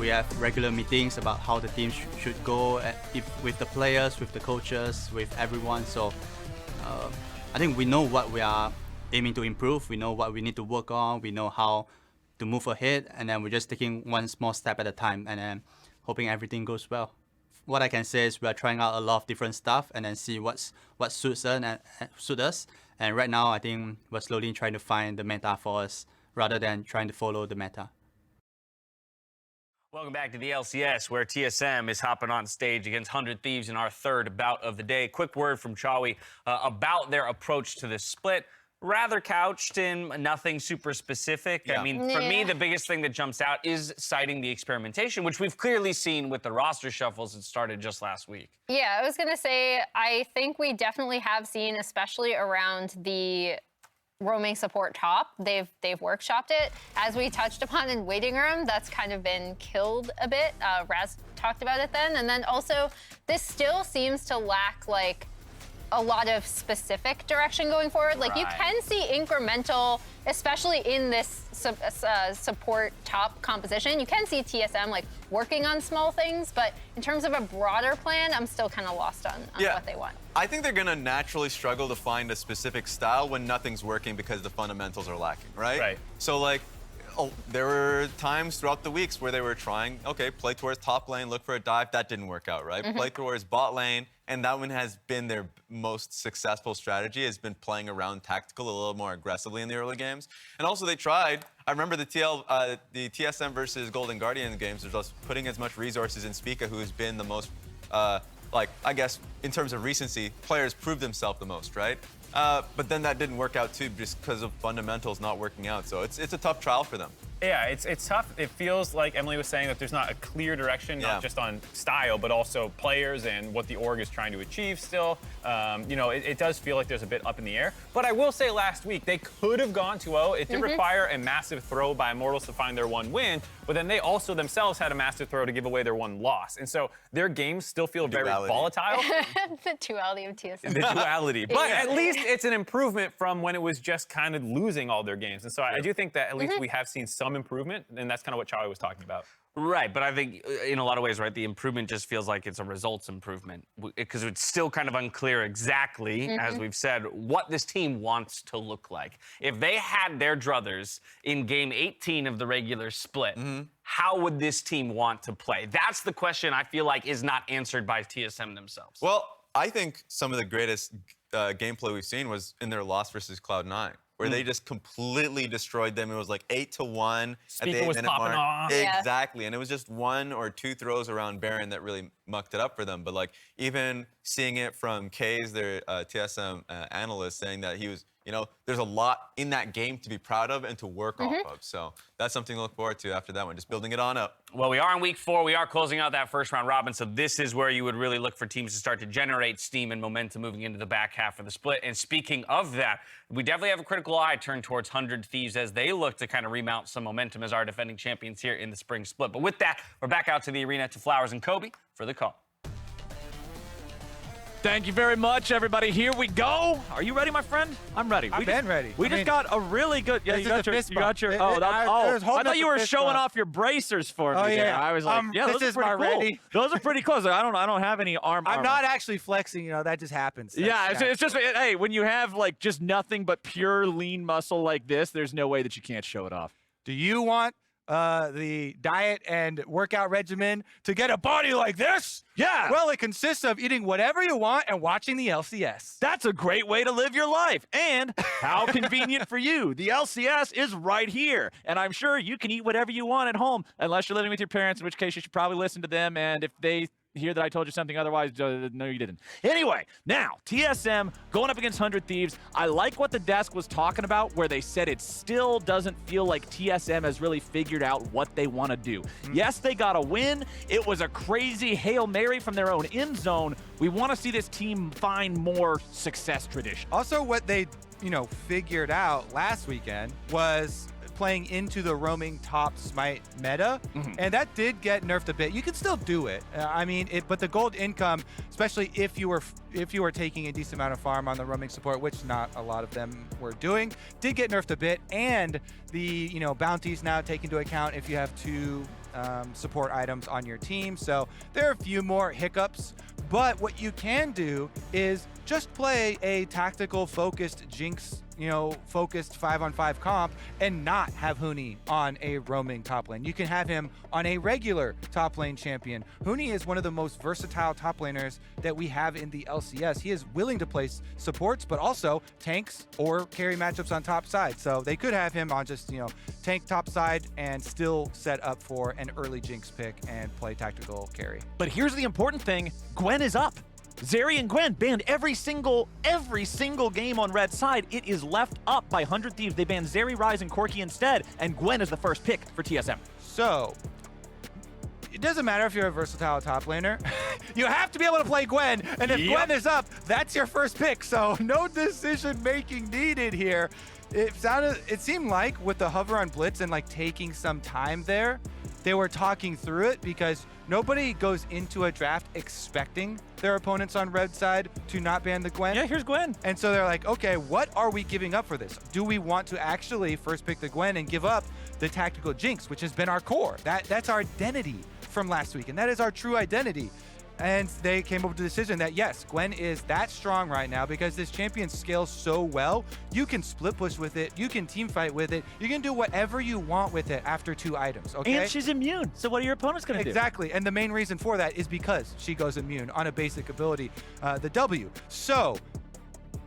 We have regular meetings about how the team should go, with the players, with the coaches, with everyone. So I think we know what we are aiming to improve. We know what we need to work on. We know how to move ahead, and then we're just taking one small step at a time, and then hoping everything goes well. What I can say is we are trying out a lot of different stuff, and then see what suits us. And right now, I think we're slowly trying to find the meta for us, rather than trying to follow the meta. Welcome back to the LCS, where TSM is hopping on stage against 100 Thieves in our third bout of the day. Quick word from Chawi about their approach to this split. Rather couched in nothing super specific. Yeah. I mean, for me, the biggest thing that jumps out is citing the experimentation, which we've clearly seen with the roster shuffles that started just last week. Yeah, I was going to say, I think we definitely have seen, especially around the roaming support top, they've workshopped it. As we touched upon in waiting room, that's kind of been killed a bit. Raz talked about it then. And then also, this still seems to lack like a lot of specific direction going forward. Like you can see incremental, especially in this support top composition, you can see TSM like working on small things, but in terms of a broader plan, I'm still kind of lost on what they want. I think they're gonna naturally struggle to find a specific style when nothing's working because the fundamentals are lacking, right? Right. So like, there were times throughout the weeks where they were trying, okay, play towards top lane, look for a dive, that didn't work out, right? Play towards bot lane, and that one has been their most successful strategy, has been playing around tactical a little more aggressively in the early games. And also they tried, I remember the TSM versus Golden Guardian games, was just putting as much resources in Spica, who has been the most, like, I guess, in terms of recency, players proved themselves the most, right? But then that didn't work out too, just because of fundamentals not working out. So it's a tough trial for them. Yeah, it's tough. It feels like Emily was saying that there's not a clear direction, not just on style, but also players and what the org is trying to achieve still. You know, it does feel like there's a bit up in the air. But I will say last week, they could have gone 2-0. It did require a massive throw by Immortals to find their one win, but then they also themselves had a massive throw to give away their one loss. And so their games still feel very volatile. The duality of TSM. The duality. But at least it's an improvement from when it was just kind of losing all their games. And so I do think that at least we have seen some improvement, and that's kind of what Chawi was talking about. Right, but I think in a lot of ways, right, the improvement just feels like it's a results improvement, because it's still kind of unclear exactly, as we've said, what this team wants to look like. If they had their druthers in game 18 of the regular split, how would this team want to play? That's the question I feel like is not answered by TSM themselves. Well, I think some of the greatest gameplay we've seen was in their loss versus Cloud9, where they just completely destroyed them. It was like 8-1 at the 8-minute mark. Off. Exactly, and it was just 1 or 2 throws around Baron that really mucked it up for them. But like, even seeing it from K's, their TSM analyst, saying that he was, you know, there's a lot in that game to be proud of and to work off of. So that's something to look forward to after that one, just building it on up. Well, we are in week 4. We are closing out that first round robin, so this is where you would really look for teams to start to generate steam and momentum moving into the back half of the split. And speaking of that, we definitely have a critical eye turned towards 100 Thieves as they look to kind of remount some momentum as our defending champions here in the spring split. But with that, we're back out to the arena to Flowers and Kobe for the call. Thank you very much, everybody. Here we go. Are you ready, my friend? I'm ready. I've been ready. We just got a really good. Yeah, you got your. Oh, I thought you were showing off your bracers for me. Oh yeah. I was like, yeah, this is my ready. Those are pretty close. I don't have any arm. I'm not actually flexing. You know, that just happens. It's just hey, when you have like just nothing but pure lean muscle like this, there's no way that you can't show it off. Do you want the diet and workout regimen to get a body like this? Yeah. Well, it consists of eating whatever you want and watching the LCS. That's a great way to live your life. And how convenient for you. The LCS is right here. And I'm sure you can eat whatever you want at home, unless you're living with your parents, in which case you should probably listen to them. And if they hear that I told you something otherwise, no, you didn't. Anyway, now, TSM going up against 100 Thieves. I like what the desk was talking about, where they said it still doesn't feel like TSM has really figured out what they want to do. Yes, they got a win. It was a crazy Hail Mary from their own end zone. We want to see this team find more success tradition. Also, what they, figured out last weekend was playing into the roaming top smite meta, and that did get nerfed a bit. You can still do it. But the gold income, especially if you were taking a decent amount of farm on the roaming support, which not a lot of them were doing, did get nerfed a bit. And the bounties now take into account if you have 2 support items on your team. So there are a few more hiccups, but what you can do is just play a tactical focused Jinx, focused 5-on-5 comp and not have Huni on a roaming top lane. You can have him on a regular top lane champion. Huni is one of the most versatile top laners that we have in the LCS. He is willing to place supports, but also tanks or carry matchups on top side. So they could have him on just, tank top side and still set up for an early Jinx pick and play tactical carry. But here's the important thing. Gwen is up. Zeri and Gwen banned every single game on red side. It is left up by 100 Thieves. They banned Zeri, Ryze, and Corki instead, and Gwen is the first pick for TSM. So, it doesn't matter if you're a versatile top laner. You have to be able to play Gwen, and if Gwen is up, that's your first pick. So, no decision-making needed here. It seemed like with the hover on Blitz and like taking some time there, they were talking through it because nobody goes into a draft expecting their opponents on red side to not ban the Gwen. Yeah, here's Gwen. And so they're like, okay, what are we giving up for this? Do we want to actually first pick the Gwen and give up the tactical Jinx, which has been our core? That's our identity from last week, and that is our true identity. And they came up with the decision that, yes, Gwen is that strong right now because this champion scales so well. You can split push with it. You can team fight with it. You can do whatever you want with it after 2 items, okay? And she's immune, so what are your opponents going to do? Exactly, and the main reason for that is because she goes immune on a basic ability, the W. So,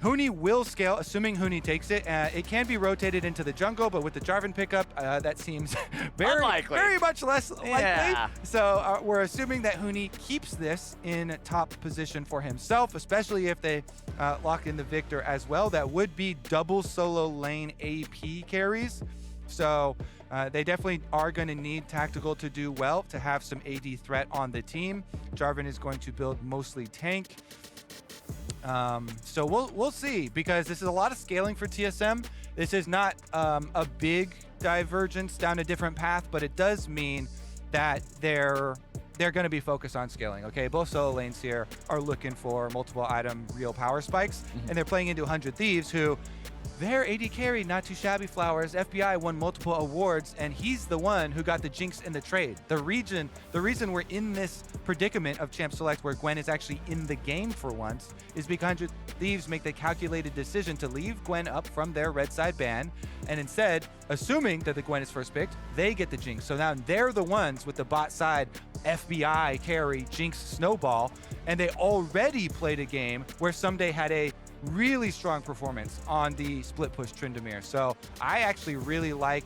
Huni will scale, assuming Huni takes it. It can be rotated into the jungle, but with the Jarvan pickup, that seems very much less likely. So we're assuming that Huni keeps this in top position for himself, especially if they lock in the Viktor as well. That would be double solo lane AP carries. So they definitely are going to need tactical to do well, to have some AD threat on the team. Jarvan is going to build mostly tank. So we'll see, because this is a lot of scaling for TSM. This is not a big divergence down a different path, but it does mean that they're going to be focused on scaling. Okay, both solo lanes here are looking for multiple item real power spikes, and they're playing into 100 Thieves, who their AD carry, not too shabby, Flowers. FBI won multiple awards, and he's the one who got the Jinx in the trade. The reason we're in this predicament of Champ Select where Gwen is actually in the game for once is because 100 Thieves make the calculated decision to leave Gwen up from their red side ban, and instead, assuming that the Gwen is first picked, they get the Jinx. So now they're the ones with the bot side FBI carry Jinx snowball, and they already played a game where Ssumday had a really strong performance on the split push Tryndamere. So I actually really like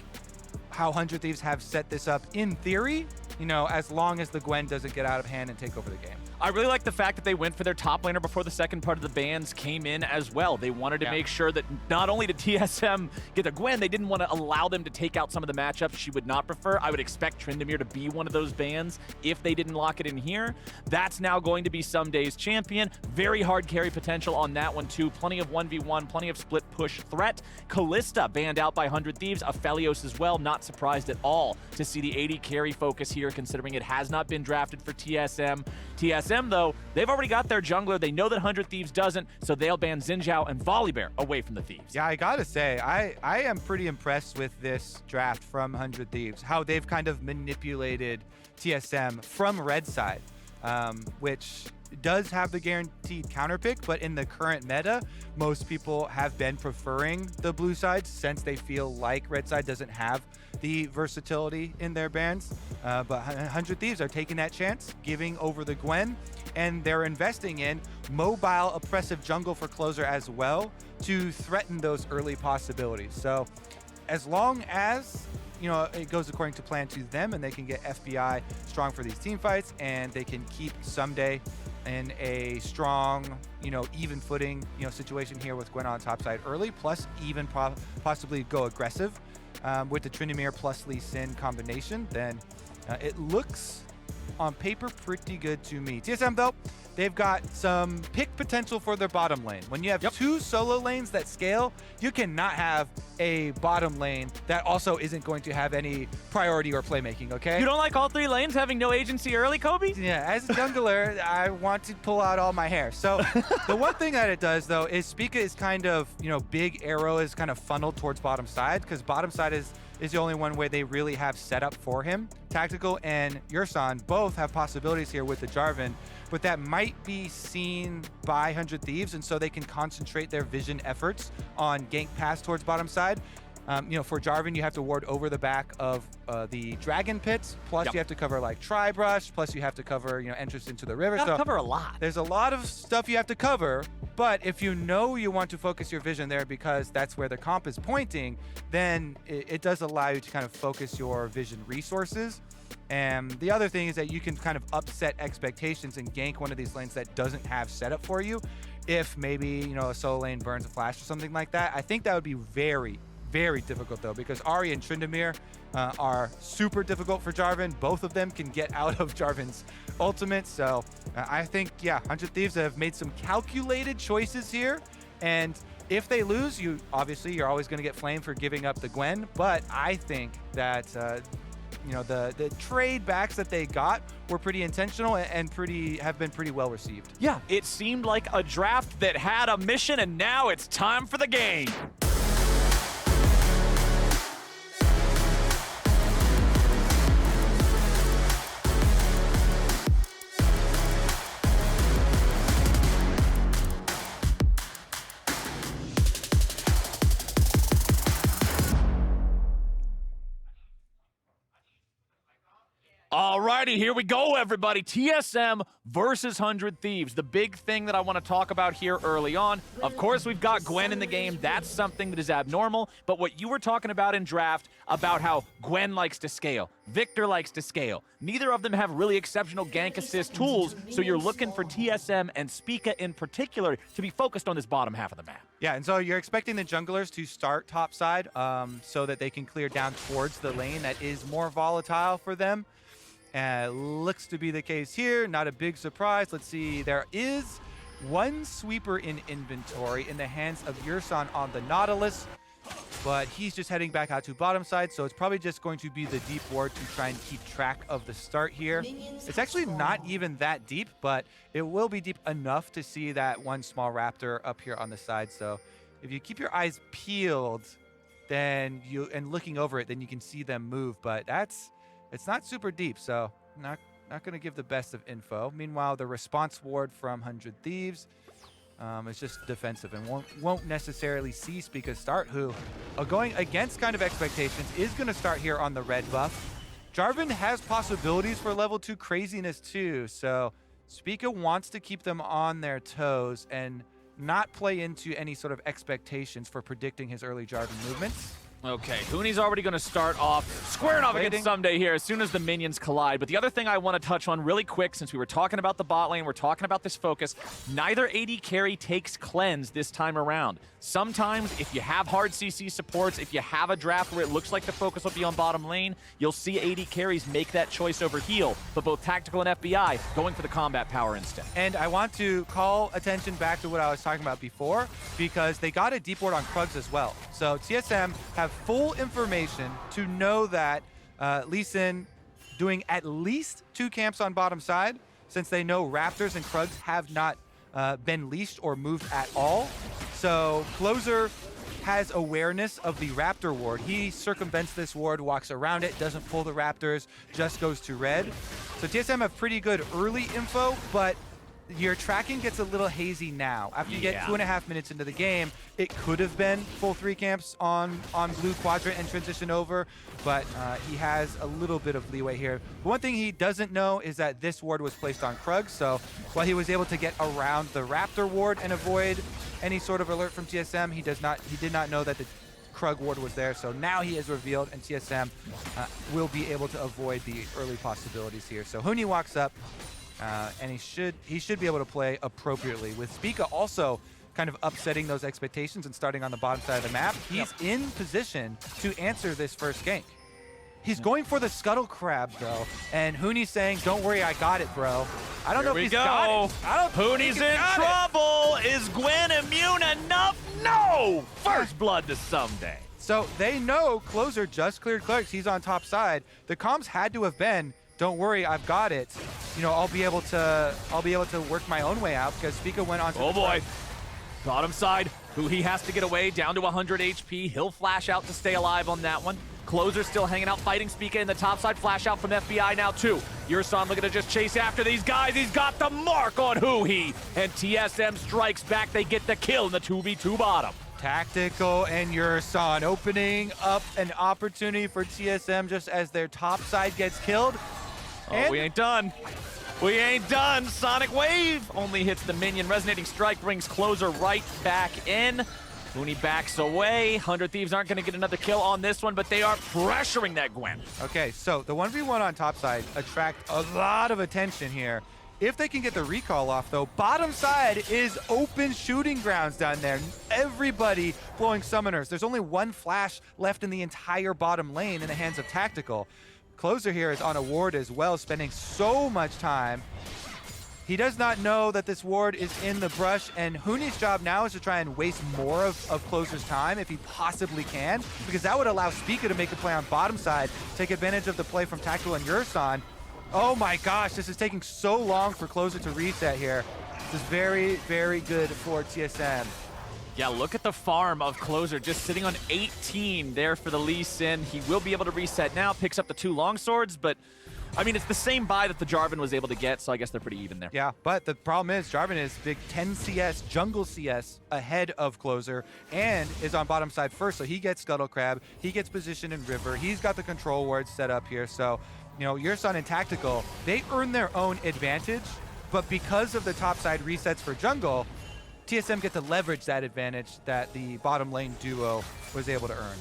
how 100 Thieves have set this up in theory, as long as the Gwen doesn't get out of hand and take over the game. I really like the fact that they went for their top laner before the second part of the bans came in as well. They wanted to make sure that not only did TSM get the Gwen, they didn't want to allow them to take out some of the matchups she would not prefer. I would expect Tryndamere to be one of those bans if they didn't lock it in here. That's now going to be Ssumday's champion. Very hard carry potential on that one too. Plenty of 1v1, plenty of split push threat. Kalista banned out by 100 Thieves. Aphelios as well. Not surprised at all to see the AD carry focus here, considering it has not been drafted for TSM. TSM, though, they've already got their jungler. They know that 100 Thieves doesn't, so they'll ban Xin Zhao and Volibear away from the Thieves. Yeah, I gotta say, I am pretty impressed with this draft from 100 Thieves, how they've kind of manipulated TSM from red side, which does have the guaranteed counter pick, but in the current meta, most people have been preferring the blue side since they feel like red side doesn't have the versatility in their bans. But 100 Thieves are taking that chance, giving over the Gwen, and they're investing in mobile oppressive jungle for closer as well to threaten those early possibilities. So as long as it goes according to plan to them and they can get FBI strong for these team fights, and they can keep Ssumday in a strong, even footing, situation here with Gwen on top side early, plus even possibly go aggressive with the Tryndamere plus Lee Sin combination, then it looks on paper pretty good to me. TSM, though, they've got some pick potential for their bottom lane. When you have two solo lanes that scale, you cannot have a bottom lane that also isn't going to have any priority or playmaking, okay? You don't like all 3 lanes having no agency early, Kobe? Yeah, as a jungler, I want to pull out all my hair. So the one thing that it does, though, is Spica is kind of, big arrow is kind of funneled towards bottom side, because bottom side is is the only one where they really have set up for him. Tactical and Yursan both have possibilities here with the Jarvan, but that might be seen by 100 Thieves, and so they can concentrate their vision efforts on gank pass towards bottom side. For Jarvan, you have to ward over the back of the Dragon Pits, plus you have to cover like Tri-Brush, plus you have to cover, entrance into the river. So cover a lot. There's a lot of stuff you have to cover, but if you know you want to focus your vision there because that's where the comp is pointing, then it does allow you to kind of focus your vision resources. And the other thing is that you can kind of upset expectations and gank one of these lanes that doesn't have setup for you. If maybe, a solo lane burns a flash or something like that, I think that would be very, very difficult though, because Ahri and Tryndamere are super difficult for Jarvan. Both of them can get out of Jarvan's ultimate. So I think, 100 Thieves have made some calculated choices here. And if they lose, you're always going to get flamed for giving up the Gwen. But I think that, the trade backs that they got were pretty intentional and have been pretty well received. Yeah, it seemed like a draft that had a mission, and now it's time for the game. Alrighty, here we go, everybody. TSM versus 100 Thieves. The big thing that I want to talk about here early on, of course, we've got Gwen in the game. That's something that is abnormal. But what you were talking about in draft, about how Gwen likes to scale, Viktor likes to scale. Neither of them have really exceptional gank assist tools, so you're looking for TSM and Spica in particular to be focused on this bottom half of the map. Yeah, and so you're expecting the junglers to start topside so that they can clear down towards the lane that is more volatile for them. Looks to be the case here. Not a big surprise. Let's see. There is one sweeper in inventory in the hands of Yursan on the Nautilus, but he's just heading back out to bottom side, so it's probably just going to be the deep ward to try and keep track of the start here. It's actually not even that deep, but it will be deep enough to see that one small raptor up here on the side. So if you keep your eyes peeled, then and looking over it, then you can see them move, but it's not super deep, so not going to give the best of info. Meanwhile, the response ward from 100 Thieves is just defensive and won't necessarily see Spica start, who, going against kind of expectations, is going to start here on the red buff. Jarvan has possibilities for level 2 craziness too, so Spica wants to keep them on their toes and not play into any sort of expectations for predicting his early Jarvan movements. Okay, Huni's already going to start off squaring off against Ssumday here as soon as the minions collide. But the other thing I want to touch on really quick, since we were talking about the bot lane, we're talking about this focus, neither AD carry takes cleanse this time around. Sometimes, if you have hard CC supports, if you have a draft where it looks like the focus will be on bottom lane, you'll see AD carries make that choice over heal. But both Tactical and FBI going for the combat power instead. And I want to call attention back to what I was talking about before, because they got a deep ward on Krugs as well. So TSM have full information to know that Lee Sin doing at least 2 camps on bottom side, since they know Raptors and Krugs have not been leashed or moved at all. So Closer has awareness of the Raptor ward. He circumvents this ward, walks around it, doesn't pull the Raptors, just goes to red. So TSM have pretty good early info, but your tracking gets a little hazy now. After you get 2.5 minutes into the game, it could have been full 3 camps on blue quadrant and transition over, but he has a little bit of leeway here. But one thing he doesn't know is that this ward was placed on Krug, so while he was able to get around the Raptor ward and avoid any sort of alert from TSM, he did not know that the Krug ward was there, so now he is revealed, and TSM will be able to avoid the early possibilities here. So Huni walks up, and he should be able to play appropriately, with Spica also kind of upsetting those expectations and starting on the bottom side of the map. He's in position to answer this first gank. He's going for the Scuttle Crab, though, and Huni's saying, "Don't worry, I got it, bro." I don't know if he's got it. Huni's in trouble. Is Gwen immune enough? No! First blood to Ssumday. So they know Closer just cleared Clerks. He's on top side. The comms had to have been, "Don't worry, I've got it. I'll be able to work my own way out," because Spica went on to oh boy. Bottom side, huhi has to get away down to 100 HP. He'll flash out to stay alive on that one. Closer still hanging out, fighting Spica in the top side. Flash out from FBI now too. Yursan looking to just chase after these guys. He's got the mark on huhi. And TSM strikes back. They get the kill in the 2v2 bottom. Tactical and Yursan opening up an opportunity for TSM just as their top side gets killed. Oh, we ain't done. We ain't done. Sonic Wave only hits the minion. Resonating Strike brings Closer right back in. Huni backs away. 100 Thieves aren't going to get another kill on this one, but they are pressuring that Gwen. Okay, so the 1v1 on top side attract a lot of attention here. If they can get the recall off, though, bottom side is open shooting grounds down there. Everybody blowing summoners. There's only one flash left in the entire bottom lane in the hands of Tactical. Closer here is on a ward as well, spending so much time. He does not know that this ward is in the brush, and Huni's job now is to try and waste more of Closer's time if he possibly can, because that would allow Spica to make a play on bottom side, take advantage of the play from Tactical and Yursan. Oh my gosh, this is taking so long for Closer to reset here. This is very, very good for TSM. Yeah, look at the farm of Closer just sitting on 18 there for the Lee Sin. He will be able to reset now, picks up the 2 longswords, but I mean, it's the same buy that the Jarvan was able to get, so I guess they're pretty even there. Yeah, but the problem is Jarvan is big 10 CS, jungle CS ahead of Closer, and is on bottom side first, so he gets Scuttle Crab, he gets position in River, he's got the control wards set up here, so, you know, Yursan and Tactical, they earn their own advantage, but because of the top side resets for jungle, TSM get to leverage that advantage that the bottom lane duo was able to earn.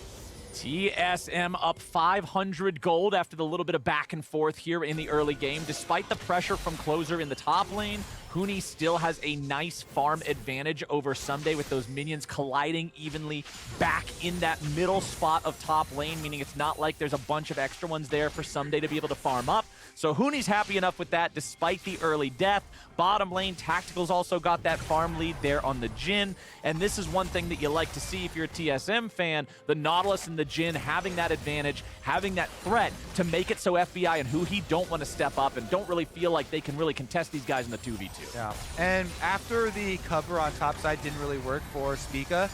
TSM up 500 gold after the little bit of back and forth here in the early game. Despite the pressure from Closer in the top lane, Huni still has a nice farm advantage over Ssumday with those minions colliding evenly back in that middle spot of top lane, meaning it's not like there's a bunch of extra ones there for Ssumday to be able to farm up. So Huni's happy enough with that despite the early death. Bottom lane, Tactical's also got that farm lead there on the Jhin. And this is one thing that you like to see if you're a TSM fan, the Nautilus and the Jhin having that advantage, having that threat to make it so FBI and huhi don't want to step up and don't really feel like they can really contest these guys in the 2v2. Yeah, and after the cover on top side didn't really work for Spica,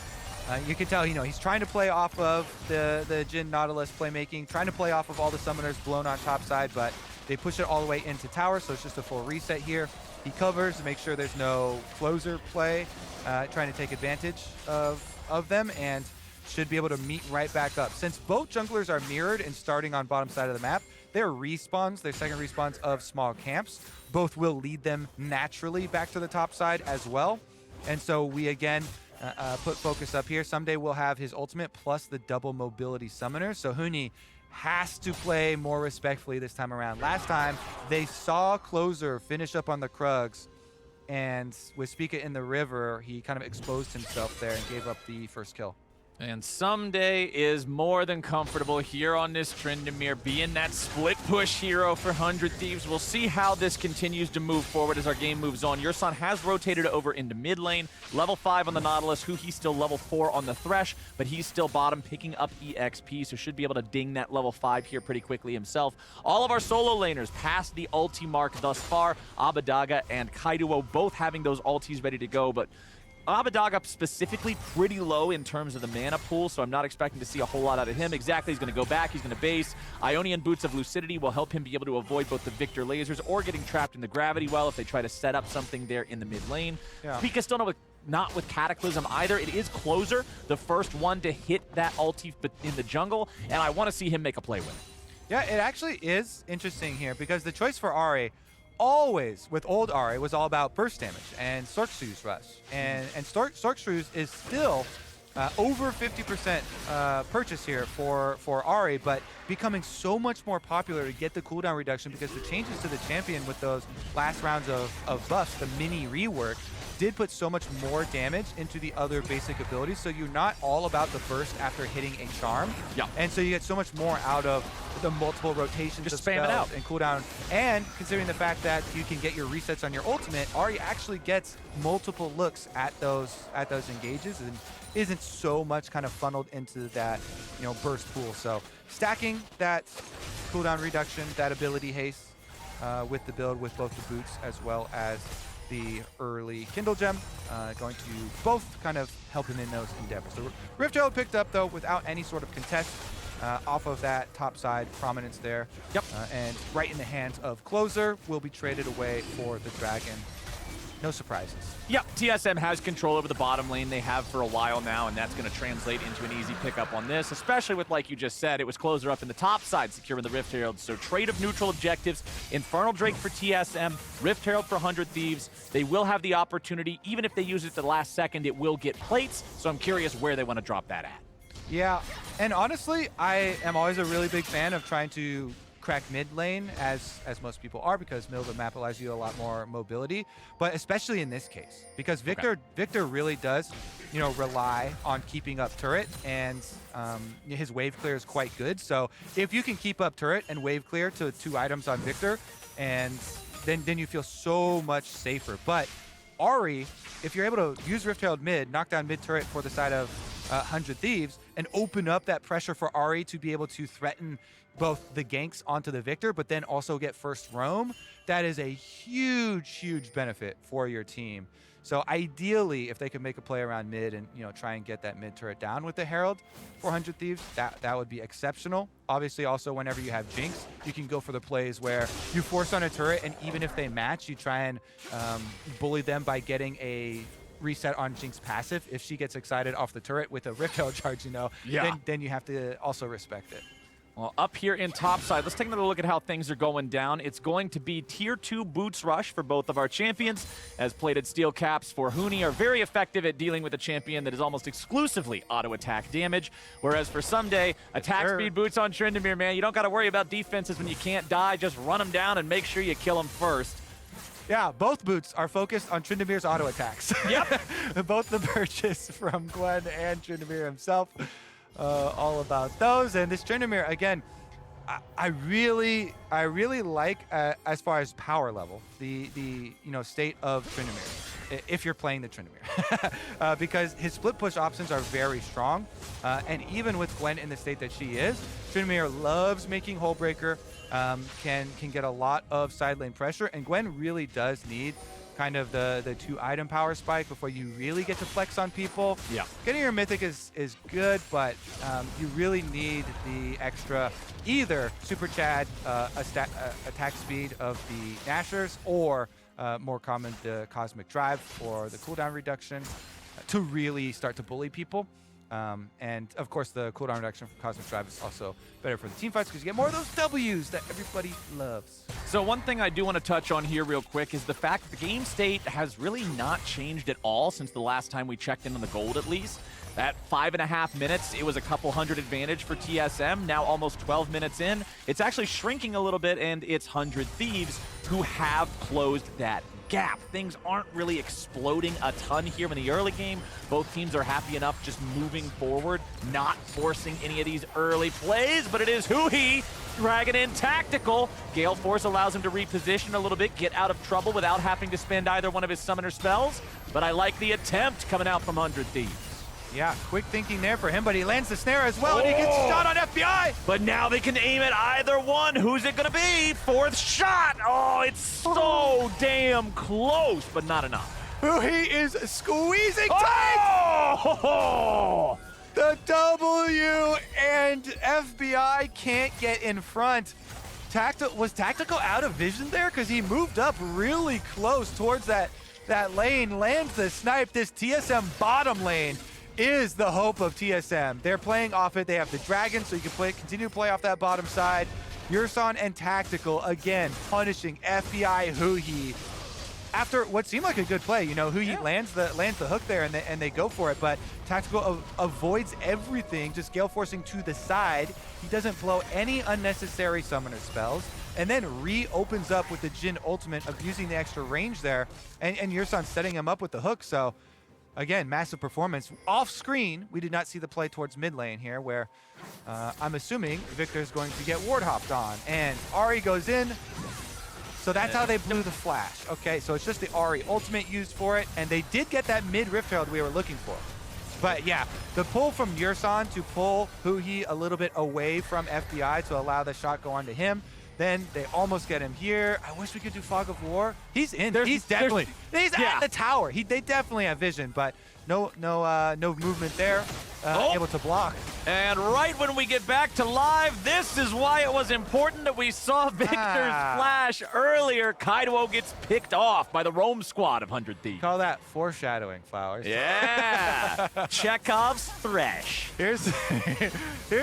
you can tell, you know, he's trying to play off of the Jhin Nautilus playmaking, trying to play off of all the summoners blown on top side, but they push it all the way into tower, so it's just a full reset here. He covers to make sure there's no Closer play, trying to take advantage of them, and should be able to meet right back up. Since both junglers are mirrored and starting on bottom side of the map, their respawns, their second respawns of small camps, both will lead them naturally back to the top side as well. And so we again put focus up here. Ssumday will have his ultimate plus the double mobility summoner. So Huni has to play more respectfully this time around. Last time, they saw Closer finish up on the Krugs, and with Spica in the river, he kind of exposed himself there and gave up the first kill. And Ssumday is more than comfortable here on this Tryndamere, being that split push hero for 100 Thieves. We'll see how this continues to move forward as our game moves on. Yursan has rotated over into mid lane. Level 5 on the Nautilus, huhi's still level 4 on the Thresh, but he's still bottom picking up EXP, so should be able to ding that level 5 here pretty quickly himself. All of our solo laners past the ulti mark thus far. Abbedagge and Keaiduo both having those ultis ready to go, but Abbedagge specifically pretty low in terms of the mana pool, so I'm not expecting to see a whole lot out of him. Exactly, he's going to go back, he's going to base. Ionian Boots of Lucidity will help him be able to avoid both the Viktor lasers or getting trapped in the gravity well if they try to set up something there in the mid lane. Yeah. Spica still not with Cataclysm either. It is Closer, the first one to hit that ulti in the jungle, and I want to see him make a play with it. Yeah, it actually is interesting here because the choice for Ahri always, with old Ahri, was all about burst damage and Sorksu's rush. And Sorksu's is still over 50% purchase here for Ahri, but becoming so much more popular to get the cooldown reduction because the changes to the champion with those last rounds of buffs, the mini rework, did put so much more damage into the other basic abilities, so you're not all about the burst after hitting a charm. Yeah. And so you get so much more out of the multiple rotations Just of spam it spells out. and cooldown. And considering the fact that you can get your resets on your ultimate, Ahri actually gets multiple looks at those engages and isn't so much kind of funneled into that, you know, burst pool. So stacking that cooldown reduction, that ability haste with the build with both the boots as well as the early Kindle Gem, going to both kind of help him in those endeavors. So Rift Herald picked up, though, without any sort of contest. off of that top side prominence there. Yep. And right in the hands of Closer will be traded away for the Dragon. No surprises. Yep, TSM has control over the bottom lane. They have for a while now, and that's going to translate into an easy pickup on this, especially with, like you just said, it was Closer up in the top side, securing the Rift Herald. So trade of neutral objectives, Infernal Drake for TSM, Rift Herald for 100 Thieves. They will have the opportunity, even if they use it at the last second, it will get plates. So I'm curious where they want to drop that at. Yeah, and honestly, I am always a really big fan of trying to crack mid lane, as most people are, because middle of the map allows you a lot more mobility, but especially in this case, because Viktor really does, you know, rely on keeping up turret, and his wave clear is quite good. So if you can keep up turret and wave clear to 2 items on Viktor, and then you feel so much safer. But Ahri, if you're able to use Rift Herald mid, knock down mid turret for the side of 100 Thieves, and open up that pressure for Ahri to be able to threaten both the ganks onto the Viktor, but then also get first roam, that is a huge, huge benefit for your team. So ideally, if they could make a play around mid and, you know, try and get that mid turret down with the Herald for 100 Thieves, that would be exceptional. Obviously, also, whenever you have Jinx, you can go for the plays where you force on a turret, and even if they match, you try and bully them by getting a reset on Jinx passive. If she gets excited off the turret with a Rift Herald charge, you know, then you have to also respect it. Well, up here in topside, let's take another look at how things are going down. It's going to be Tier 2 Boots Rush for both of our champions, as plated steel caps for Huni are very effective at dealing with a champion that is almost exclusively auto-attack damage, whereas for Ssumday, attack speed boots on Tryndamere, man. You don't got to worry about defenses when you can't die. Just run them down and make sure you kill them first. Yeah, both boots are focused on Tryndamere's auto attacks. Yep. Both the purchase from Gwen and Tryndamere himself. All about those. And this Tryndamere, again, I really like as far as power level, the state of Tryndamere, if you're playing the Tryndamere, because his split push options are very strong, and even with Gwen in the state that she is, Tryndamere loves making hole breaker, can get a lot of side lane pressure, and Gwen really does need kind of the 2 item power spike before you really get to flex on people. Yeah. Getting your mythic is good, but you really need the extra either Super Chad attack speed of the Nashers, or more common, the Cosmic Drive for the cooldown reduction to really start to bully people. And of course, the cooldown reduction from Cosmic Drive is also better for the team fights because you get more of those W's that everybody loves. So one thing I do want to touch on here real quick is the fact that the game state has really not changed at all since the last time we checked in on the gold, at least. That 5.5 minutes, it was a couple hundred advantage for TSM. Now almost 12 minutes in, it's actually shrinking a little bit, and it's 100 Thieves who have closed that gap. Things aren't really exploding a ton here in the early game. Both teams are happy enough just moving forward, not forcing any of these early plays, but it is huhi dragging in tactical. Gale Force allows him to reposition a little bit, get out of trouble without having to spend either one of his summoner spells, but I like the attempt coming out from 100 Thieves. Yeah, quick thinking there for him, but he lands the snare as well, and he gets shot on FBI! But now they can aim at either one. Who's it gonna be? 4th shot! Oh, it's so damn close, but not enough. Huhi is squeezing tight! Oh! The W and FBI can't get in front. Was Tactical out of vision there? Because he moved up really close towards that lane, lands the snipe. This TSM bottom lane is the hope of TSM. They're playing off it. They have the dragon, so you can continue to play off that bottom side. Yursan and Tactical, again, punishing FBI huhi. After what seemed like a good play, you know, huhi lands the hook there, and they go for it, but Tactical avoids everything, just Gale Forcing to the side. He doesn't blow any unnecessary summoner spells, and then reopens up with the Jhin ultimate of using the extra range there, and Yursan setting him up with the hook, so again, massive performance. Off screen, we did not see the play towards mid lane here, where I'm assuming Viktor's going to get ward hopped on, and Ahri goes in. So that's how they blew the flash. Okay, so it's just the Ahri ultimate used for it, and they did get that mid Rift Herald we were looking for. But yeah, the pull from Yursan to pull huhi a little bit away from FBI to allow the shot go on to him. Then they almost get him here. I wish we could do Fog of War. He's in. He's at the tower. They definitely have vision, but no movement there. able to block. And right when we get back to live, this is why it was important that we saw Viktor's flash earlier. Keaiduo gets picked off by the roam squad of 100 Thieves. Call that foreshadowing, Flowers. Yeah. Chekhov's Thresh. Here's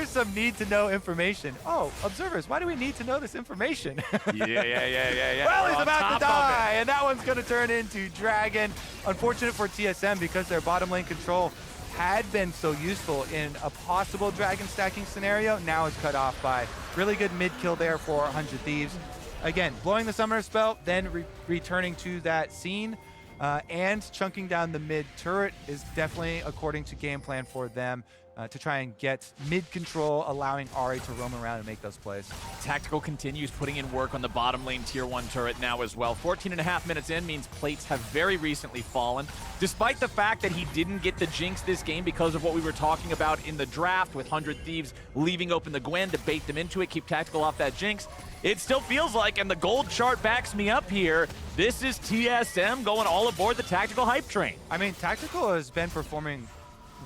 some need-to-know information. Oh, observers, why do we need to know this information? Yeah. Well, We're he's on about top to of die, and that one's going to turn into Dragon. Unfortunate for TSM because their bottom lane control had been so useful in a possible Dragon stacking scenario. Now it's cut off by really good mid kill there for 100 Thieves. Again, blowing the summoner spell, then returning to that scene, and chunking down the mid turret is definitely according to game plan for them. To try and get mid-control, allowing Ahri to roam around and make those plays. Tactical continues putting in work on the bottom lane tier 1 turret now as well. 14.5 minutes in means plates have very recently fallen. Despite the fact that he didn't get the Jinx this game because of what we were talking about in the draft with 100 Thieves leaving open the Gwen to bait them into it, keep Tactical off that Jinx, it still feels like, and the gold chart backs me up here, this is TSM going all aboard the Tactical hype train. I mean, Tactical has been performing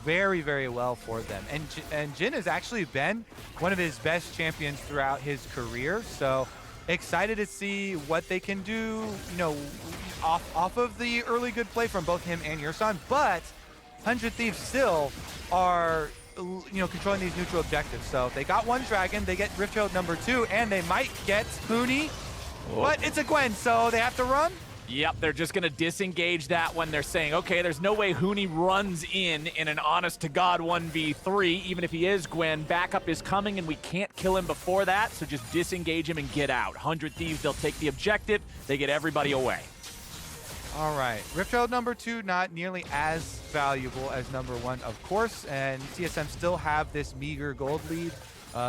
very, very well for them. And Jhin has actually been one of his best champions throughout his career. So excited to see what they can do, you know, off of the early good play from both him and Yursan. But 100 Thieves still are, you know, controlling these neutral objectives. So they got one Dragon, they get Rift Herald number 2, and they might get Huni. But it's a Gwen, so they have to run. Yep, they're just going to disengage that one. They're saying, okay, there's no way Huni runs in an honest-to-God 1v3, even if he is Gwen. Backup is coming, and we can't kill him before that, so just disengage him and get out. 100 Thieves, they'll take the objective. They get everybody away. All right, Rift Herald number 2, not nearly as valuable as number 1, of course, and TSM still have this meager gold lead.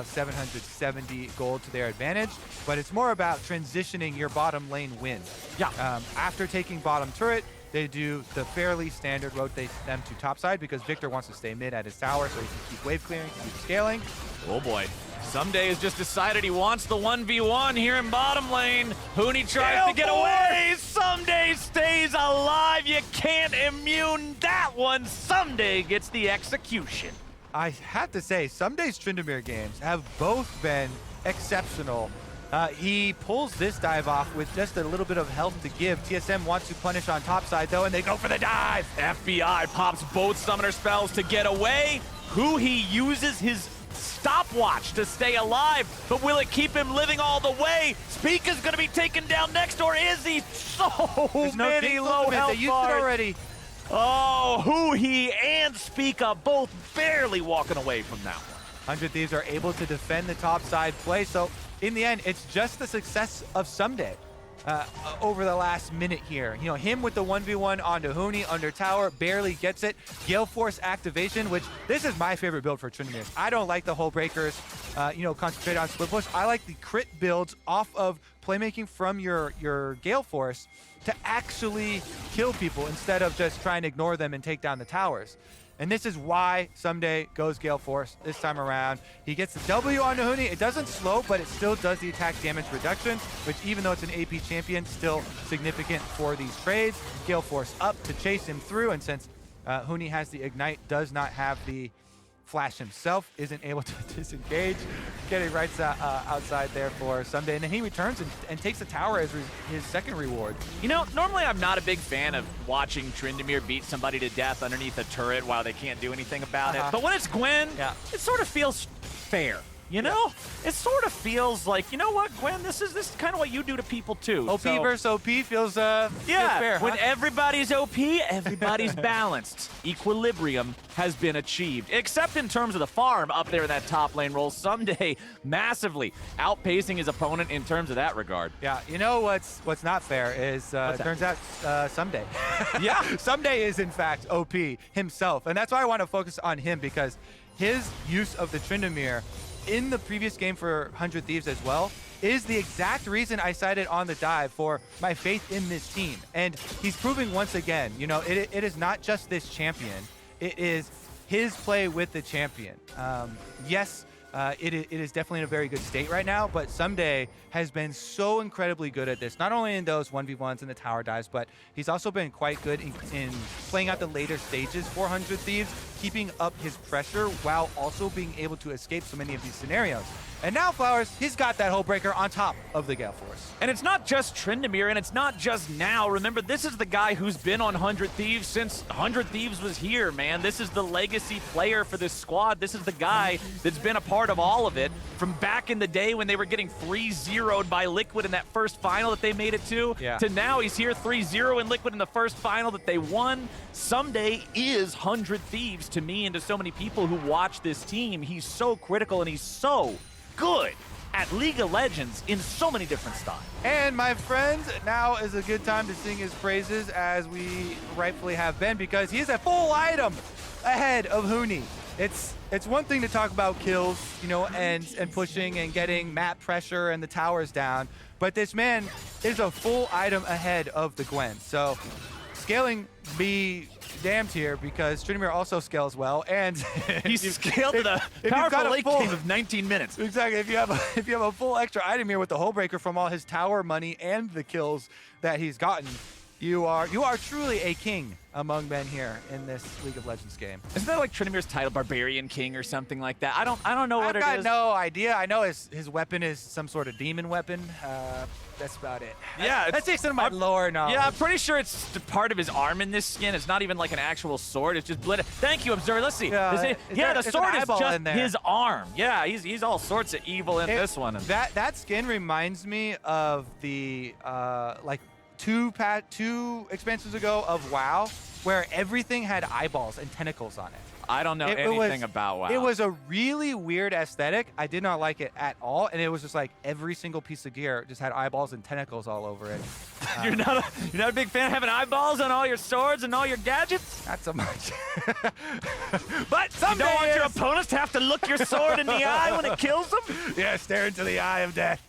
770 gold to their advantage, but it's more about transitioning your bottom lane win. Yeah. After taking bottom turret, they do the fairly standard rotate them to top side because Viktor wants to stay mid at his tower so he can keep wave clearing, keep scaling. Oh boy. Ssumday has just decided he wants the 1v1 here in bottom lane. Huni tries to get away. Ssumday stays alive. You can't immune that one. Ssumday gets the execution. I have to say, Ssumday's Tryndamere games have both been exceptional. He pulls this dive off with just a little bit of health to give. TSM wants to punish on top side, though, and they go for the dive. FBI pops both summoner spells to get away. Huhi uses his stopwatch to stay alive, but will it keep him living all the way? Spica's going to be taken down next, or is he? So many low health They used bars. it already. Oh, Huhi and Spica both barely walking away from that one. 100 Thieves are able to defend the top side play, so in the end, it's just the success of Ssumday over the last minute here. You know, him with the 1v1 onto Huni under tower, barely gets it. Gale Force activation, which this is my favorite build for Tryndamere. I don't like the whole breakers, you know, concentrate on split push. I like the crit builds off of playmaking from your Gale Force to actually kill people instead of just trying to ignore them and take down the towers. And this is why Ssumday goes Gale Force this time around. He gets the W on the Huni. It doesn't slow, but it still does the attack damage reduction, which even though it's an AP champion, still significant for these trades. Gale Force up to chase him through, and since Huni has the Ignite, does not have the Flash himself, isn't able to disengage, getting right outside there for Ssumday, and then he returns and takes the tower as his second reward. You know, normally I'm not a big fan of watching Tryndamere beat somebody to death underneath a turret while they can't do anything about it, but when it's Gwen, it sort of feels fair. You know, it sort of feels like, you know what, Gwen, this is kind of what you do to people too. OP versus OP feels fair. When everybody's OP, everybody's balanced. Equilibrium has been achieved, except in terms of the farm up there in that top lane role. Ssumday massively outpacing his opponent in terms of that regard. Yeah, you know what's not fair is it turns out Ssumday. Yeah, Ssumday is in fact OP himself, and that's why I want to focus on him because his use of the Tryndamere in the previous game for 100 Thieves as well is the exact reason I cited on the dive for my faith in this team. And he's proving once again, you know, it is not just this champion, it is his play with the champion. Yes, it is definitely in a very good state right now, but Ssumday has been so incredibly good at this, not only in those 1v1s and the tower dives, but he's also been quite good in playing out the later stages for 100 Thieves, keeping up his pressure while also being able to escape so many of these scenarios. And now Flowers, he's got that Hullbreaker on top of the Gale Force. And it's not just Tryndamere, and it's not just now. Remember, this is the guy who's been on 100 Thieves since 100 Thieves was here, man. This is the legacy player for this squad. This is the guy that's been a part of all of it from back in the day when they were getting 3-0'd by Liquid in that first final that they made it to now he's here 3-0 in Liquid in the first final that they won. Ssumday is 100 Thieves to me and to so many people who watch this team. He's so critical and he's so good at League of Legends in so many different styles. And my friends, now is a good time to sing his praises as we rightfully have been, because he is a full item ahead of Huni. It's one thing to talk about kills, you know, and pushing and getting map pressure and the towers down, but this man is a full item ahead of the Gwen. So scaling be damned here, because Tryndamere also scales well, and he's scaled to the powerful late game of 19 minutes. Exactly. If you have a full extra item here with the Hullbreaker from all his tower money and the kills that he's gotten, you are truly a king among men here in this League of Legends game. Isn't that like Tryndamere's title, Barbarian King or something like that? I don't know what it is. I've got no idea. I know his weapon is some sort of demon weapon. That's about it. Yeah, that takes some of my lore knowledge. Yeah, I'm pretty sure it's part of his arm in this skin. It's not even like an actual sword. It's just blood. Thank you, Observer. Let's see. The sword is just his arm. Yeah, he's all sorts of evil in this one. That skin reminds me of the like two expansions ago of WoW, where everything had eyeballs and tentacles on it. I don't know anything about WoW. It was a really weird aesthetic. I did not like it at all, and it was just like every single piece of gear just had eyeballs and tentacles all over it. You're not a big fan of having eyeballs on all your swords and all your gadgets? Not so much. But you don't want your opponents to have to look your sword in the eye when it kills them? Yeah, stare into the eye of death.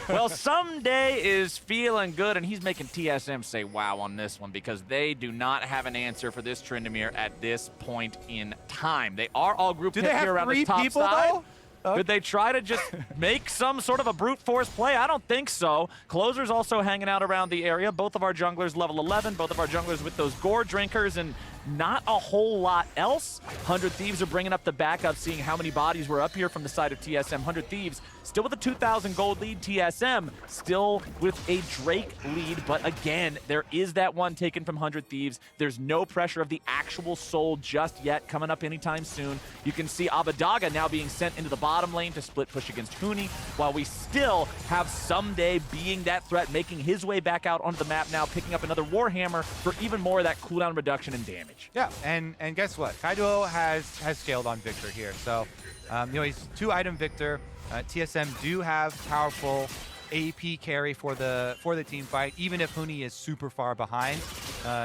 Well, Ssumday is feeling good, and he's making TSM say wow on this one, because they do not have an answer for this Tryndamere at this point in time. They are all grouped here around the top side. Though? Okay. Could they try to just make some sort of a brute force play? I don't think so. Closer's also hanging out around the area. Both of our junglers level 11, both of our junglers with those gore drinkers, and not a whole lot else. 100 Thieves are bringing up the backup, seeing how many bodies were up here from the side of TSM. 100 Thieves still with a 2,000 gold lead. TSM still with a Drake lead, but again, there is that one taken from 100 Thieves. There's no pressure of the actual soul just yet, coming up anytime soon. You can see Abbedagge now being sent into the bottom lane to split push against Huni, while we still have Ssumday being that threat, making his way back out onto the map now, picking up another Warhammer for even more of that cooldown reduction and damage. Yeah, and guess what? Keaiduo has scaled on Viktor here. So, you know, he's 2-item Viktor. TSM do have powerful AP carry for the team fight, even if Huni is super far behind.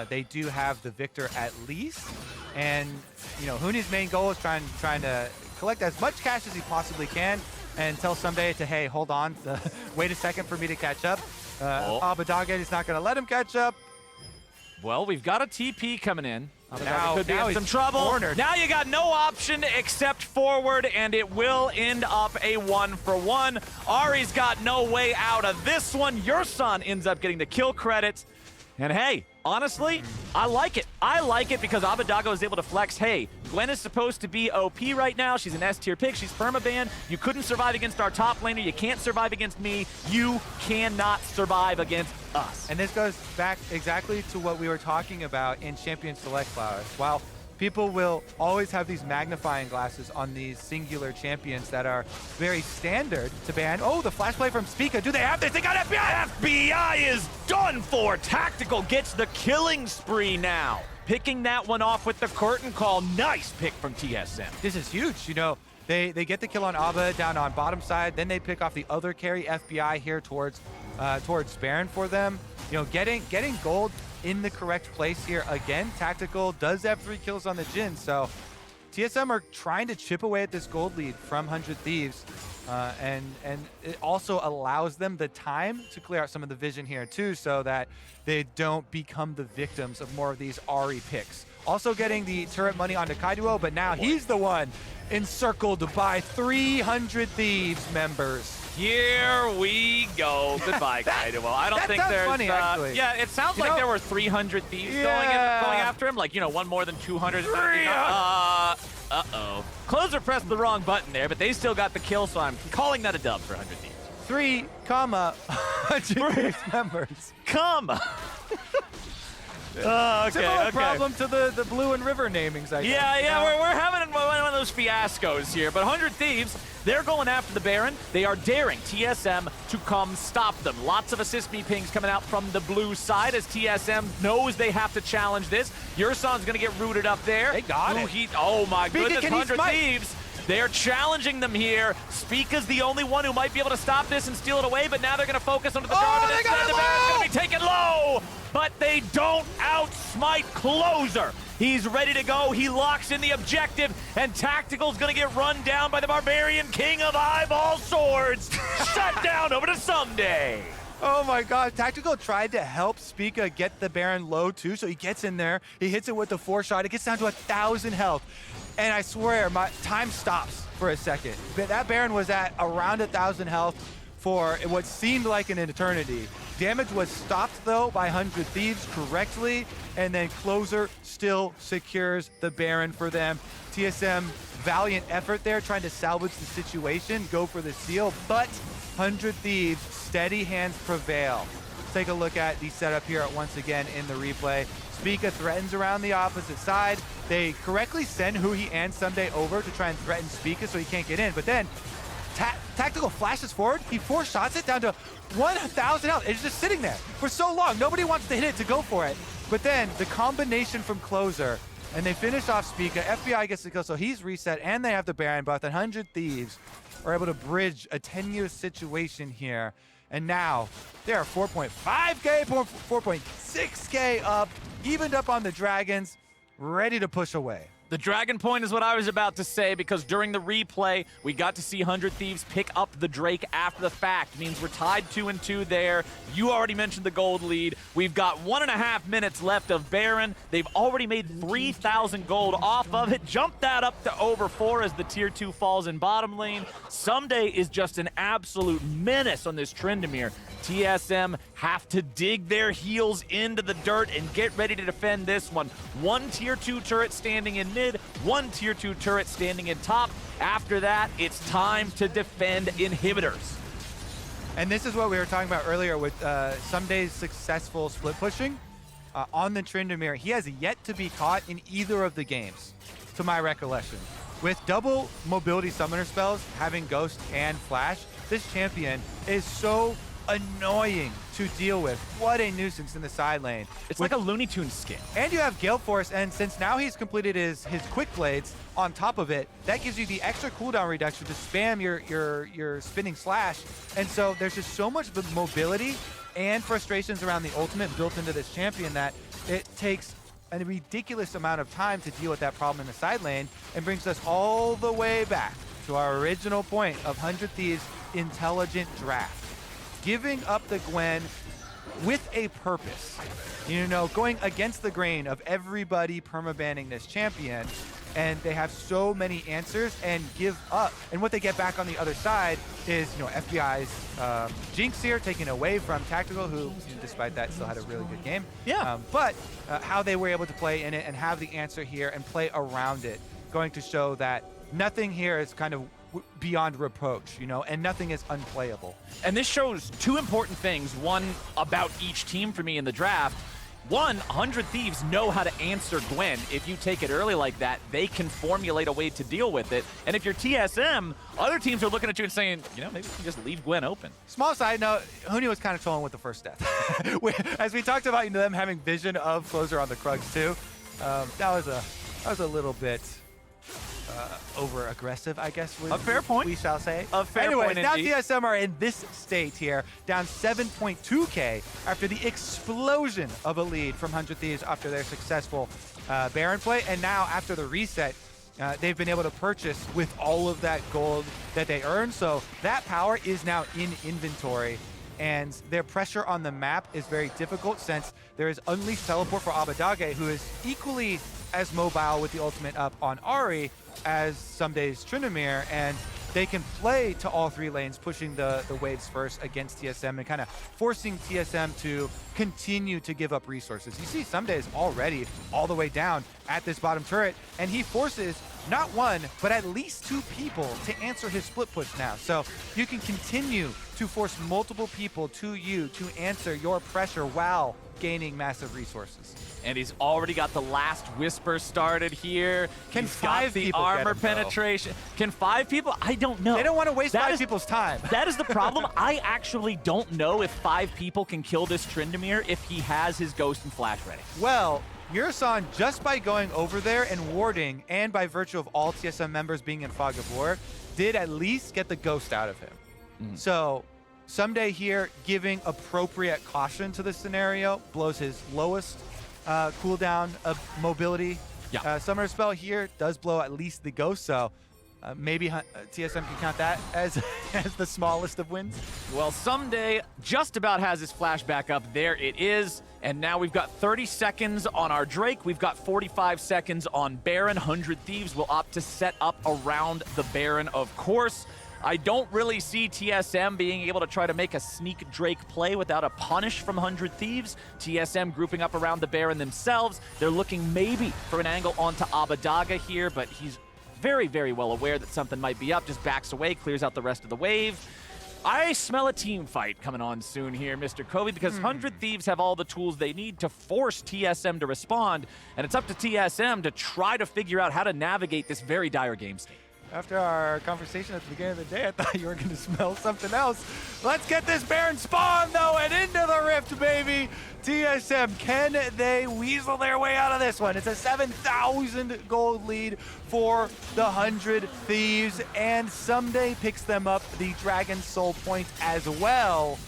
They do have the Viktor at least, and you know, Huni's main goal is trying to collect as much cash as he possibly can, and tell Ssumday to, hey, hold on, wait a second for me to catch up. Abbedagge is not going to let him catch up. Well, we've got a TP coming in. Now, could be in some trouble. Cornered. Now you got no option except forward, and it will end up a 1-for-1. Ahri's got no way out of this one. Yursan ends up getting the kill credit. And hey, honestly, I like it. I like it because Abbedagge was able to flex, hey, Gwen is supposed to be OP right now. She's an S-tier pick. She's permaban. You couldn't survive against our top laner. You can't survive against me. You cannot survive against us. And this goes back exactly to what we were talking about in Champion Select Flowers. While people will always have these magnifying glasses on these singular champions that are very standard to ban. Oh, the flash play from Spica. Do they have this? They got FBI! FBI is done for. Tactical gets the killing spree now. Picking that one off with the curtain call. Nice pick from TSM. This is huge. You know, they get the kill on Abba down on bottom side. Then they pick off the other carry, FBI, here towards Baron for them. You know, getting gold in the correct place here again. Tactical does have 3 kills on the Jhin, so TSM are trying to chip away at this gold lead from 100 Thieves, and it also allows them the time to clear out some of the vision here too, so that they don't become the victims of more of these Ahri picks Also getting the turret money onto Keaiduo, but now he's the one encircled by 300 Thieves members. Here we go. Goodbye, Keaiduo. I don't think there's... funny, actually. Yeah, it sounds like there were 300 Thieves going after him. Like, one more than 200. Uh-oh. Closer pressed the wrong button there, but they still got the kill, so I'm calling that a dub for 100 Thieves. 100 Thieves members. Okay, Similar problem to the Blue and River namings, I guess. Yeah, we're having one of those fiascos here. But 100 Thieves, they're going after the Baron. They are daring TSM to come stop them. Lots of assist me pings coming out from the blue side as TSM knows they have to challenge this. Yursan's going to get rooted up there. They got it. Oh my goodness, can he 100 smite? Thieves. They're challenging them here. Spica's the only one who might be able to stop this and steal it away, but now they're going to focus onto the Jarvan. they got it The Baron's low! going to be taken low, but they don't outsmite Closer. He's ready to go. He locks in the objective, and Tactical's going to get run down by the Barbarian King of Eyeball Swords. Shut down over to Ssumday. Oh my god, Tactical tried to help Spica get the Baron low too, so he gets in there, he hits it with the 4-shot, it gets down to 1,000 health. And I swear, my time stops for a second. That Baron was at around 1,000 health for what seemed like an eternity. Damage was stopped though by 100 Thieves correctly, and then Closer still secures the Baron for them. TSM, valiant effort there, trying to salvage the situation, go for the seal, but 100 Thieves, steady hands prevail. Let's take a look at the setup here once again in the replay. Spica threatens around the opposite side. They correctly send huhi and Ssumday over to try and threaten Spica so he can't get in, but then Tactical flashes forward, he 4-shots it down to 1,000 health. It's just sitting there for so long. Nobody wants to hit it to go for it. But then the combination from Closer, and they finish off Spica. FBI gets the kill, so he's reset, and they have the Baron, but 100 Thieves are able to bridge a tenuous situation here. And now they are 4.5K, 4.6K up, evened up on the Dragons, ready to push away. The Dragon Point is what I was about to say, because during the replay, we got to see 100 Thieves pick up the Drake after the fact. Means we're tied 2-2 there. You already mentioned the gold lead. We've got 1.5 minutes left of Baron. They've already made 3,000 gold off of it. Jump that up to over 4 as the tier 2 falls in bottom lane. Ssumday is just an absolute menace on this Tryndamere. TSM have to dig their heels into the dirt and get ready to defend this one. One tier 2 turret standing in mid, one tier 2 turret standing in top. After that, it's time to defend inhibitors. And this is what we were talking about earlier with Ssumday's successful split pushing on the Tryndamere. He has yet to be caught in either of the games, to my recollection. With double mobility summoner spells, having Ghost and Flash, this champion is so annoying to deal with. What a nuisance in the side lane. It's like a Looney Tunes skin. And you have Gale Force, and since now he's completed his Quick Blades on top of it, that gives you the extra cooldown reduction to spam your spinning slash. And so there's just so much mobility and frustrations around the ultimate built into this champion that it takes a ridiculous amount of time to deal with that problem in the side lane, and brings us all the way back to our original point of 100 Thieves' intelligent draft. Giving up the Gwen with a purpose, going against the grain of everybody permabanning this champion, and they have so many answers and give up. And what they get back on the other side is, FBI's Jinx here, taken away from Tactical, who, despite that, still had a really good game. Yeah. But how they were able to play in it and have the answer here and play around it, going to show that nothing here is kind of beyond reproach, and nothing is unplayable. And this shows two important things. One, about each team for me in the draft. One, 100 Thieves know how to answer Gwen. If you take it early like that, they can formulate a way to deal with it. And if you're TSM, other teams are looking at you and saying, maybe we can just leave Gwen open. Small side note, Huni was kind of trolling with the first death. As we talked about, them having vision of Closer on the Krugs too, that was a little bit over aggressive, I guess. A fair point. We shall say. A fair point now indeed. TSM are in this state here, down 7.2K after the explosion of a lead from 100 Thieves after their successful Baron play. And now after the reset, they've been able to purchase with all of that gold that they earned. So that power is now in inventory. And their pressure on the map is very difficult since there is Unleashed Teleport for Abbedagge, who is equally as mobile with the ultimate up on Ahri as Ssumday's Tryndamere, and they can play to all 3 lanes, pushing the waves first against TSM and kind of forcing TSM to continue to give up resources. You see Ssumday is already all the way down at this bottom turret, and he forces not 1, but at least 2 people to answer his split push now. So you can continue to force multiple people to you to answer your pressure while gaining massive resources. And he's already got the last whisper started here. Can He's 5 got the people armor get him, though? penetration? Can 5 people? I don't know. They don't want to waste That 5 is- people's time. That is the problem. I actually don't know if 5 people can kill this Tryndamere if he has his Ghost and Flash ready. Well, Yursan, just by going over there and warding, and by virtue of all TSM members being in Fog of War, did at least get the Ghost out of him. So Ssumday here giving appropriate caution to the scenario, blows his lowest cooldown of mobility. Summoner spell here does blow at least the Ghost, so maybe TSM can count that as as the smallest of wins. Well, Ssumday just about has his flash back up. There it is. And now we've got 30 seconds on our Drake. We've got 45 seconds on Baron. 100 Thieves will opt to set up around the Baron, of course. I don't really see TSM being able to try to make a sneak Drake play without a punish from 100 Thieves. TSM grouping up around the Baron themselves. They're looking maybe for an angle onto Abbedagge here, but he's very, very well aware that something might be up. Just backs away, clears out the rest of the wave. I smell a team fight coming on soon here, Mr. Kobe, because 100 Thieves have all the tools they need to force TSM to respond, and it's up to TSM to try to figure out how to navigate this very dire game state. After our conversation at the beginning of the day, I thought you were going to smell something else. Let's get this Baron spawn, though, and into the Rift, baby. TSM, can they weasel their way out of this one? It's a 7,000 gold lead for the 100 Thieves, and Ssumday picks them up the Dragon Soul point as well.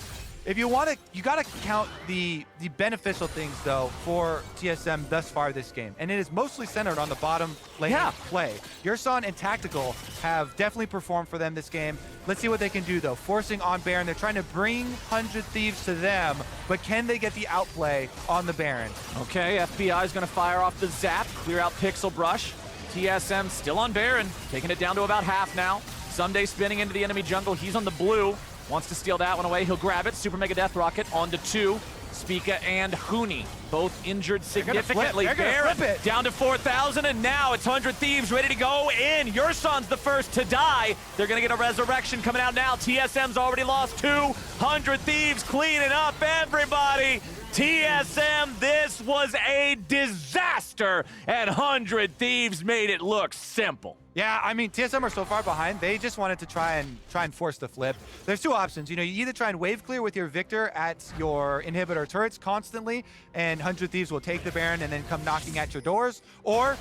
If you want to, you got to count the beneficial things, though, for TSM thus far this game. And it is mostly centered on the bottom lane play. Yursan and Tactical have definitely performed for them this game. Let's see what they can do, though. Forcing on Baron. They're trying to bring 100 Thieves to them, but can they get the outplay on the Baron? Okay, FBI is going to fire off the Zap, clear out Pixel Brush. TSM still on Baron, taking it down to about half now. Ssumday spinning into the enemy jungle. He's on the blue. Wants to steal that one away. He'll grab it. Super Mega Death Rocket onto 2. Spica and Huni, both injured significantly. They're gonna flip it. Down to 4,000, and now it's 100 Thieves ready to go in. Yursan's the first to die. They're gonna get a resurrection coming out now. TSM's already lost 200 Thieves, cleaning up everybody. TSM, this was a disaster, and 100 Thieves made it look simple. Yeah, I mean, TSM are so far behind, they just wanted to try and force the flip. There's 2 options. You know, you either try and wave clear with your Viktor at your inhibitor turrets constantly, and 100 Thieves will take the Baron and then come knocking at your doors, or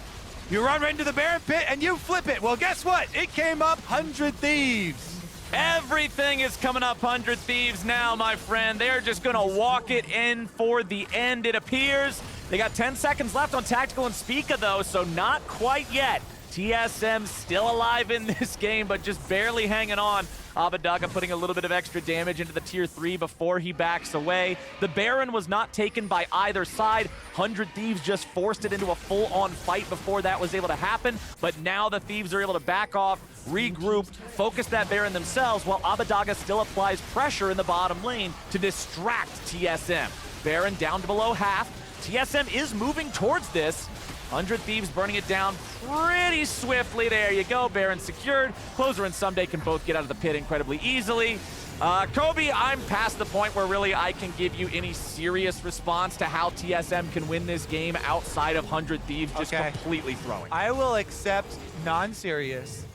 you run right into the Baron pit and you flip it. Well, guess what? It came up 100 Thieves. Everything is coming up 100 Thieves now, my friend. They're just going to walk it in for the end, it appears. They got 10 seconds left on Tactical and Spica, though, so not quite yet. TSM still alive in this game, but just barely hanging on. Abbedagge putting a little bit of extra damage into the tier 3 before he backs away. The Baron was not taken by either side. 100 Thieves just forced it into a full-on fight before that was able to happen, but now the Thieves are able to back off, regroup, focus that Baron themselves, while Abbedagge still applies pressure in the bottom lane to distract TSM. Baron down to below half. TSM is moving towards this. 100 Thieves burning it down pretty swiftly. There you go. Baron secured. Closer and Ssumday can both get out of the pit incredibly easily. Kobe, I'm past the point where really I can give you any serious response to how TSM can win this game outside of 100 Thieves just completely throwing. I will accept non-serious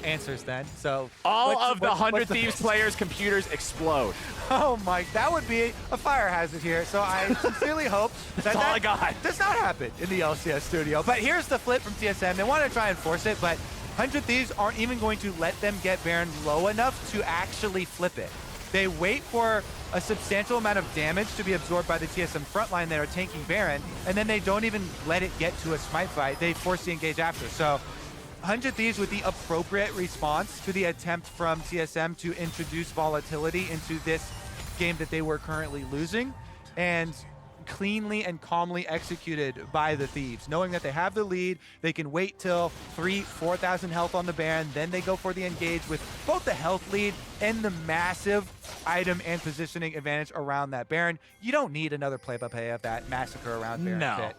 answers then. So all of the 100 Thieves players' computers explode. Oh my, that would be a fire hazard here. So I sincerely hope that all I got. does not happen in the LCS studio. But here's the flip from TSM. They want to try and force it, but 100 Thieves aren't even going to let them get Baron low enough to actually flip it. They wait for a substantial amount of damage to be absorbed by the TSM frontline that are tanking Baron, and then they don't even let it get to a smite fight. They force the engage after. So 100 Thieves with the appropriate response to the attempt from TSM to introduce volatility into this game that they were currently losing, and cleanly and calmly executed by the Thieves, knowing that they have the lead. They can wait till 4,000 health on the Baron, then they go for the engage with both the health lead and the massive item and positioning advantage around that Baron. You don't need another play-by-play of that massacre around Baron pit.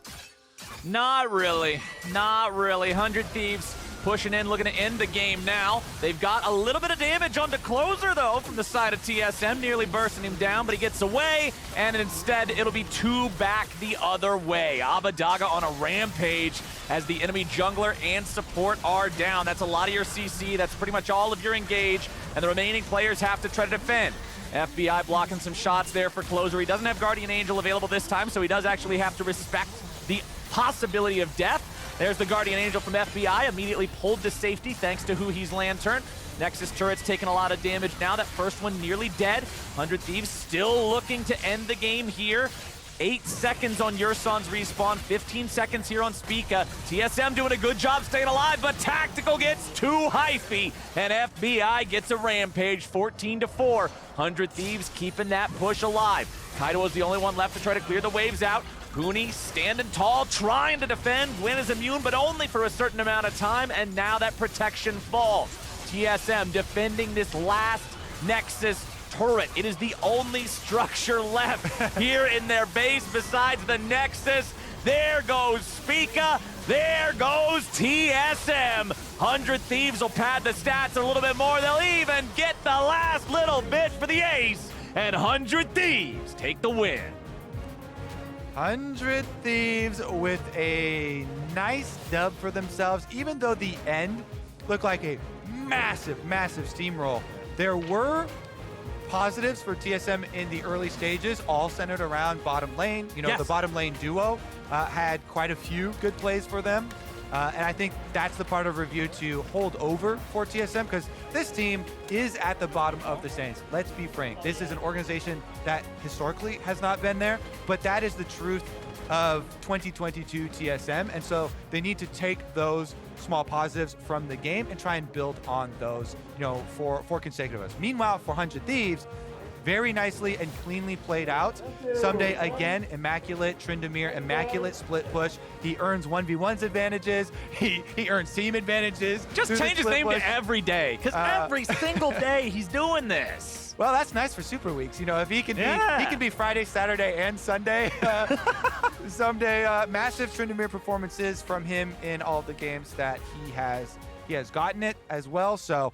Not really. Not really. 100 Thieves pushing in, looking to end the game now. They've got a little bit of damage onto Closer, though, from the side of TSM, nearly bursting him down, but he gets away, and instead it'll be 2 back the other way. Abbedagge on a rampage as the enemy jungler and support are down. That's a lot of your CC. That's pretty much all of your engage, and the remaining players have to try to defend. FBI blocking some shots there for Closer. He doesn't have Guardian Angel available this time, so he does actually have to respect the possibility of death. There's the Guardian Angel from FBI, immediately pulled to safety thanks to Huhi's Lantern. Nexus turret's taking a lot of damage now. That first one nearly dead. 100 Thieves still looking to end the game here. 8 seconds on Yursan's respawn, 15 seconds here on Spica. TSM doing a good job staying alive, but Tactical gets 2 hyphy, and FBI gets a rampage, 14-4. 100 Thieves keeping that push alive. Keaiduo is the only one left to try to clear the waves out. Huni standing tall, trying to defend. Gwen is immune, but only for a certain amount of time, and now that protection falls. TSM defending this last Nexus turret. It is the only structure left here in their base besides the Nexus. There goes Spica. There goes TSM. 100 Thieves will pad the stats a little bit more. They'll even get the last little bit for the ace, and 100 Thieves take the win. 100 Thieves with a nice dub for themselves, even though the end looked like a massive, massive steamroll. There were positives for TSM in the early stages, all centered around bottom lane. You know, the bottom lane duo had quite a few good plays for them. And I think that's the part of review to hold over for TSM, because this team is at the bottom of the standings. Let's be frank. This is an organization that historically has not been there, but that is the truth of 2022 TSM. And so they need to take those small positives from the game and try and build on those, you know, for consecutive us. Meanwhile, for 100 Thieves, very nicely and cleanly played out. Ssumday again, immaculate. Tryndamere, immaculate split push. He earns 1v1's advantages. He earns team advantages. Just change his name to every day, because every single day he's doing this. Well, that's nice for Super Weeks. You know, if he can be Friday, Saturday, and Sunday. Someday, massive Tryndamere performances from him in all of the games that he has gotten it as well. So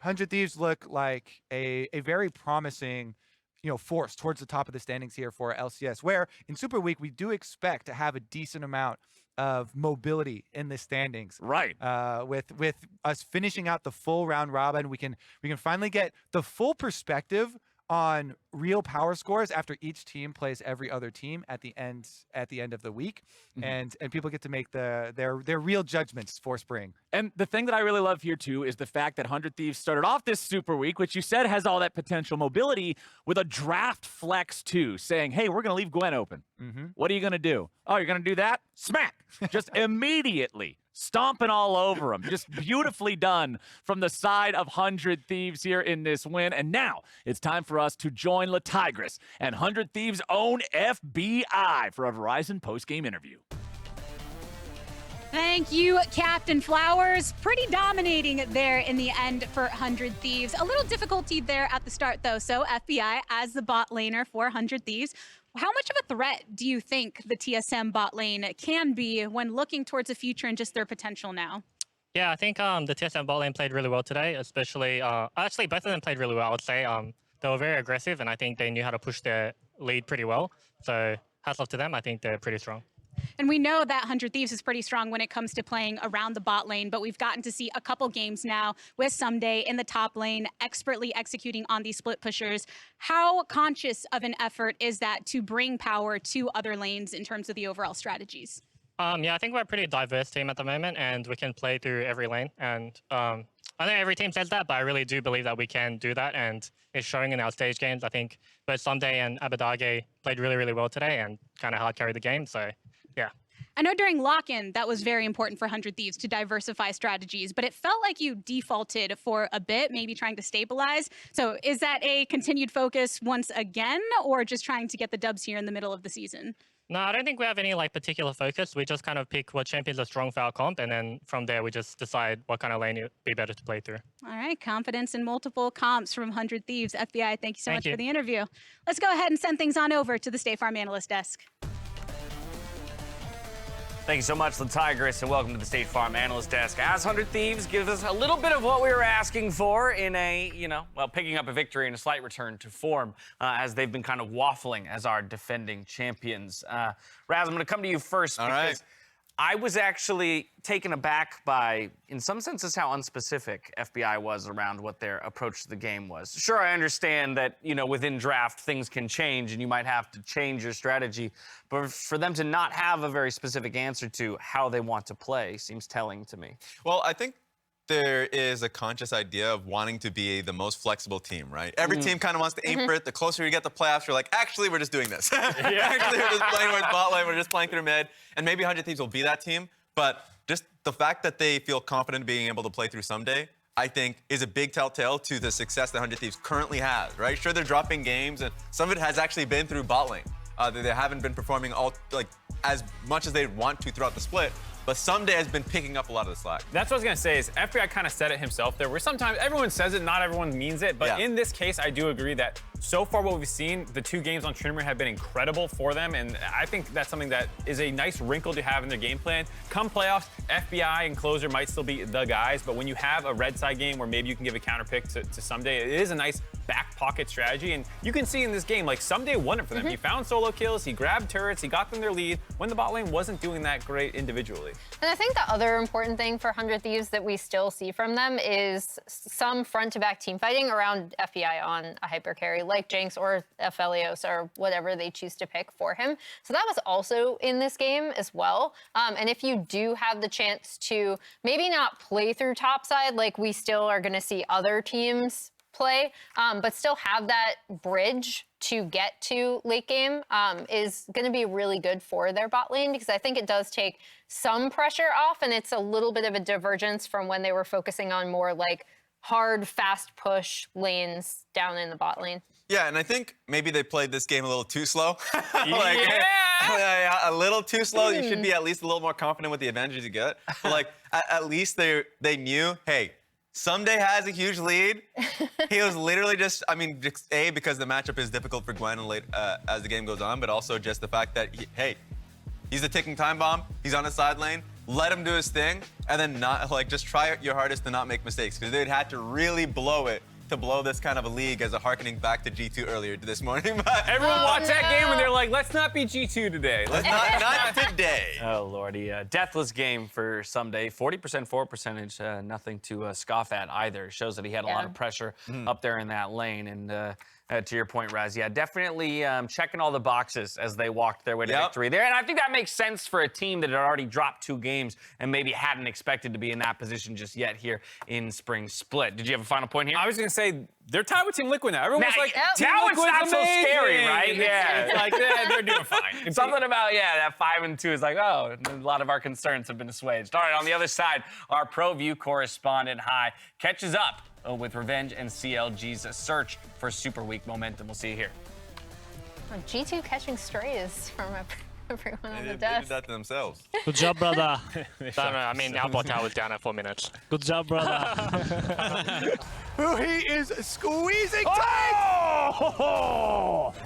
100 Thieves look like a very promising, you know, force towards the top of the standings here for LCS, where in Super Week we do expect to have a decent amount of mobility in the standings. Right. With us finishing out the full round robin, we can finally get the full perspective on real power scores after each team plays every other team at the end of the week, and people get to make their real judgments for spring. And the thing that I really love here too is the fact that 100 Thieves started off this Super Week, which you said has all that potential mobility, with a draft flex too, saying, hey, we're gonna leave Gwen open. What are you gonna do? Oh, you're gonna do that? Smack! Just immediately stomping all over him. Just beautifully done from the side of 100 Thieves here in this win. And now it's time for us to join LeTigress and 100 Thieves' own FBI for a Verizon post-game interview. Thank you, CaptainFlowers. Pretty dominating there in the end for 100 Thieves. A little difficulty there at the start, though. So FBI as the bot laner for 100 Thieves. How much of a threat do you think the TSM bot lane can be when looking towards the future and just their potential now? Yeah, I think the TSM bot lane played really well today, especially, actually both of them played really well, I would say. They were very aggressive, and I think they knew how to push their lead pretty well. So hats off to them. I think they're pretty strong. And we know that 100 Thieves is pretty strong when it comes to playing around the bot lane, but we've gotten to see a couple games now with Ssumday in the top lane, expertly executing on these split pushers. How conscious of an effort is that to bring power to other lanes in terms of the overall strategies? Yeah, I think we're a pretty diverse team at the moment, and we can play through every lane. And I know every team says that, but I really do believe that we can do that, and it's showing in our stage games. I think both Ssumday and Abbedagge played really, really well today and kind of hard carried the game, so yeah. I know during lock-in, that was very important for 100 Thieves to diversify strategies, but it felt like you defaulted for a bit, maybe trying to stabilize. So is that a continued focus once again, or just trying to get the dubs here in the middle of the season? No, I don't think we have any like particular focus. We just kind of pick what champions are strong for our comp, and then from there we just decide what kind of lane it would be better to play through. All right, confidence in multiple comps from 100 Thieves. FBI, thank you so much you. for the interview. Let's go ahead and send things on over to the State Farm Analyst Desk. Thank you so much, LeTigress, and welcome to the State Farm Analyst Desk. As 100 Thieves gives us a little bit of what we were asking for in a, picking up a victory and a slight return to form as they've been kind of waffling as our defending champions. Raz, I'm going to come to you first because I was actually taken aback by, in some senses, how unspecific FBI was around what their approach to the game was. Sure, I understand that, within draft, things can change and you might have to change your strategy, but for them to not have a very specific answer to how they want to play seems telling to me. Well, I think there is a conscious idea of wanting to be the most flexible team, right? Every team kind of wants to aim for it. The closer you get to playoffs, you're like, actually, we're just doing this. Actually, we're just playing with bot lane, we're just playing through mid. And maybe 100 Thieves will be that team, but just the fact that they feel confident being able to play through Ssumday, I think, is a big telltale to the success that 100 Thieves currently has, right? Sure, they're dropping games, and some of it has actually been through bot lane. They haven't been performing as much as they want to throughout the split, but Ssumday has been picking up a lot of the slack. That's what I was gonna say is FBI kind of said it himself there, where sometimes everyone says it, not everyone means it, but in this case, I do agree that so far what we've seen, the 2 games on Tryndamere have been incredible for them, and I think that's something that is a nice wrinkle to have in their game plan. Come playoffs, FBI and Closer might still be the guys, but when you have a red side game where maybe you can give a counter pick to Ssumday, it is a nice back pocket strategy, and you can see in this game, like, Ssumday won it for them. He found solo kills, he grabbed turrets, he got them their lead when the bot lane wasn't doing that great individually. And I think the other important thing for 100 Thieves that we still see from them is some front-to-back team fighting around FBI on a hyper carry, like Jinx or Aphelios or whatever they choose to pick for him. So that was also in this game as well. And if you do have the chance to maybe not play through topside, like we still are going to see other teams play, but still have that bridge to get to late game is going to be really good for their bot lane, because I think it does take some pressure off, and it's a little bit of a divergence from when they were focusing on more like hard, fast push lanes down in the bot lane. Yeah, and I think maybe they played this game a little too slow. A little too slow. You should be at least a little more confident with the advantages you get. But at least they knew, hey, Ssumday has a huge lead. He was literally just, because the matchup is difficult for Gwen as the game goes on, but also just the fact that, he's a ticking time bomb. He's on a side lane. Let him do his thing, and then just try your hardest to not make mistakes, because they'd had to really blow it to blow this kind of a league, as a harkening back to G2 earlier this morning. Everyone watched that game and they're like, let's not be G2 today. Let's not today. Oh, Lordy. Deathless game for Ssumday. 40% forward percentage, nothing to scoff at either. Shows that he had a lot of pressure up there in that lane. And to your point, Raz, definitely checking all the boxes as they walked their way to victory there. And I think that makes sense for a team that had already dropped 2 games and maybe hadn't expected to be in that position just yet here in Spring Split. Did you have a final point here? I was going to say, they're tied with Team Liquid now. Everyone's like, Team now Liquid's it's not amazing. so scary, right? It's like, they're doing fine. Something about, that 5-2 is like, oh, a lot of our concerns have been assuaged. All right, on the other side, our ProView correspondent, Huhi, catches up with Revenge and CLG's search for Super Week momentum. We'll see you here. G2 catching strays from everyone on the They desk. did that to themselves. Good job, brother. Our bot tower was down at 4 minutes. Good job, brother. Huhi is squeezing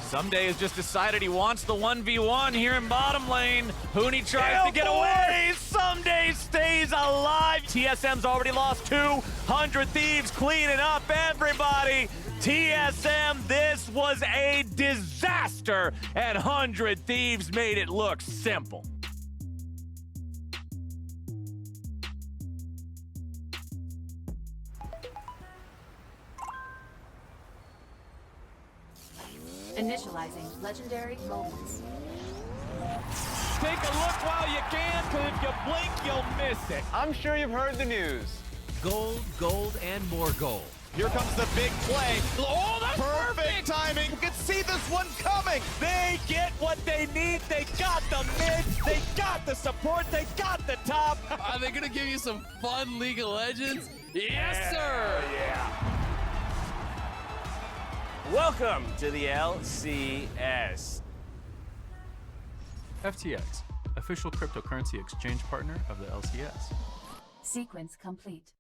Ssumday has just decided he wants the 1v1 here in bottom lane. Huni tries to get away. Ssumday stays alive. TSM's already lost 200 Thieves, cleaning up everybody. TSM, this was a disaster, and 100 Thieves made it look simple. Initializing legendary moments. Take a look while you can, because if you blink, you'll miss it. I'm sure you've heard the news. Gold, gold, and more gold. Here comes the big play. Oh, that's Perfect timing. You can see this one coming. They get what they need. They got the mid. They got the support. They got the top. Are they going to give you some fun League of Legends? Yes, sir. Welcome to the LCS. FTX, official cryptocurrency exchange partner of the LCS. Sequence complete.